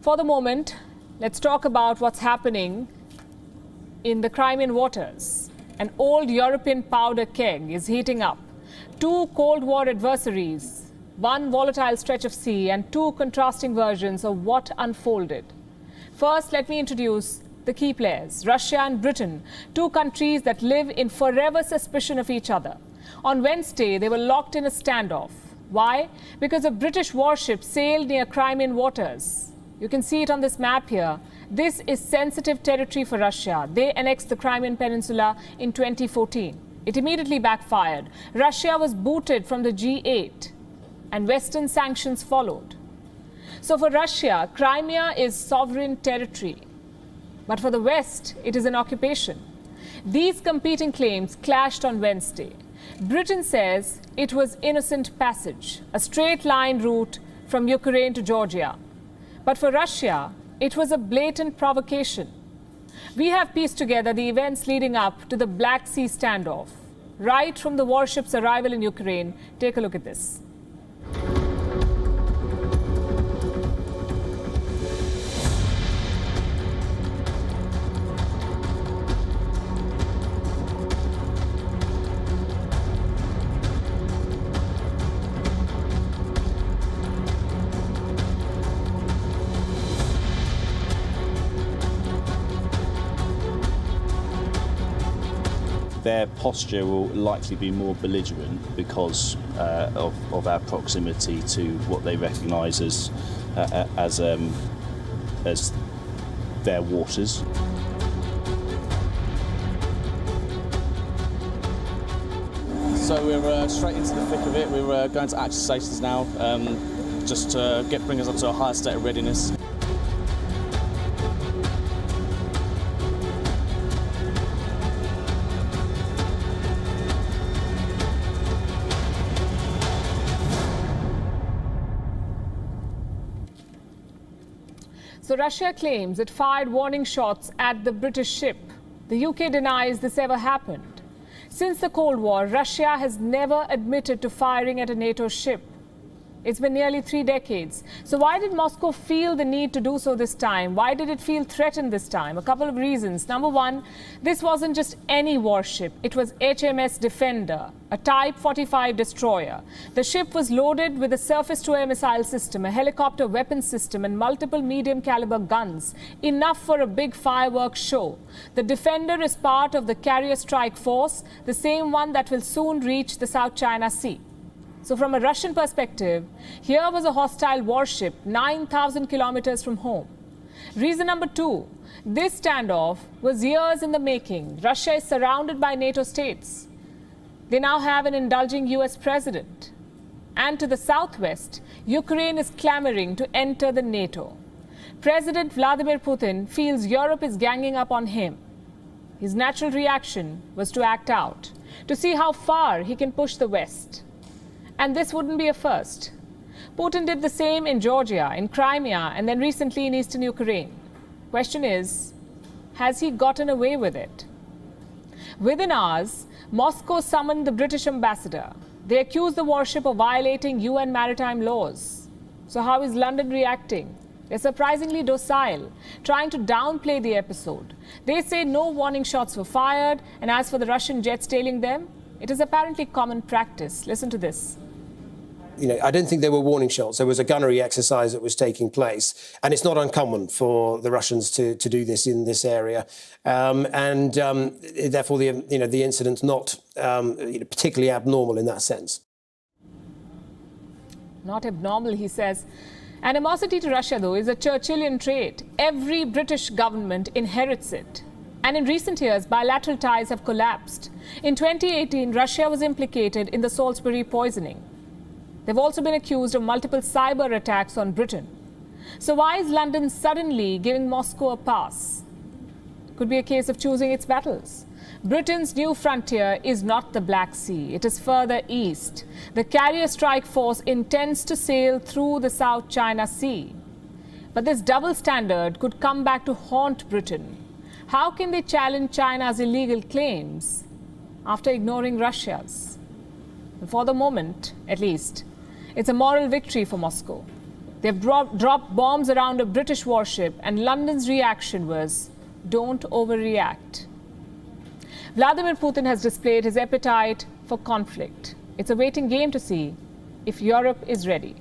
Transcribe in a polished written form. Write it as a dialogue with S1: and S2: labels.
S1: For the moment, let's talk about what's happening in the Crimean waters. An old European powder keg is heating up. Two Cold War adversaries, one volatile stretch of sea, and two contrasting versions of what unfolded. First, let me introduce the key players, Russia and Britain, two countries that live in forever suspicion of each other. On Wednesday, they were locked in a standoff. Why? Because a British warship sailed near Crimean waters. You can see it on this map here. This is sensitive territory for Russia. They annexed the Crimean Peninsula in 2014. It immediately backfired. Russia was booted from the G8 and Western sanctions followed. So for Russia, Crimea is sovereign territory. But for the West, it is an occupation. These competing claims clashed on Wednesday. Britain says it was innocent passage, a straight line route from Ukraine to Georgia. But for Russia, it was a blatant provocation. We have pieced together the events leading up to the Black Sea standoff. Right from the warship's arrival in Ukraine, take a look at this.
S2: Their posture will likely be more belligerent because of our proximity to what they recognise as their waters.
S3: So we're straight into the thick of it. We're going to action stations now, just to bring us up to a higher state of readiness.
S1: So Russia claims it fired warning shots at the British ship. The UK denies this ever happened. Since the Cold War, Russia has never admitted to firing at a NATO ship. It's been nearly 3 decades. So why did Moscow feel the need to do so this time? Why did it feel threatened this time? A couple of reasons. Number one, this wasn't just any warship. It was HMS Defender, a Type 45 destroyer. The ship was loaded with a surface-to-air missile system, a helicopter weapons system, and multiple medium-caliber guns, enough for a big fireworks show. The Defender is part of the Carrier Strike Force, the same one that will soon reach the South China Sea. So from a Russian perspective, here was a hostile warship 9,000 kilometers from home. Reason number two, this standoff was years in the making. Russia is surrounded by NATO states. They now have an indulging US president. And to the southwest, Ukraine is clamoring to enter the NATO. President Vladimir Putin feels Europe is ganging up on him. His natural reaction was to act out, to see how far he can push the West. And this wouldn't be a first. Putin did the same in Georgia, in Crimea, and then recently in eastern Ukraine. Question is, has he gotten away with it? Within hours, Moscow summoned the British ambassador. They accused the warship of violating UN maritime laws. So how is London reacting? They're surprisingly docile, trying to downplay the episode. They say no warning shots were fired, and as for the Russian jets tailing them, it is apparently common practice. Listen to this.
S4: I don't think there were warning shots. There was a gunnery exercise that was taking place, and it's not uncommon for the Russians to do this in this area, and therefore the incident's not particularly abnormal in that sense.
S1: Not abnormal, he says. Animosity to Russia, though, is a Churchillian trait. Every British government inherits it. And in recent years, bilateral ties have collapsed. In 2018, Russia was implicated in the Salisbury poisoning. They've also been accused of multiple cyber attacks on Britain. So why is London suddenly giving Moscow a pass? Could be a case of choosing its battles. Britain's new frontier is not the Black Sea. It is further east. The Carrier Strike Force intends to sail through the South China Sea. But this double standard could come back to haunt Britain. How can they challenge China's illegal claims after ignoring Russia's? For the moment, at least, it's a moral victory for Moscow. They've dropped bombs around a British warship, and London's reaction was, don't overreact. Vladimir Putin has displayed his appetite for conflict. It's a waiting game to see if Europe is ready.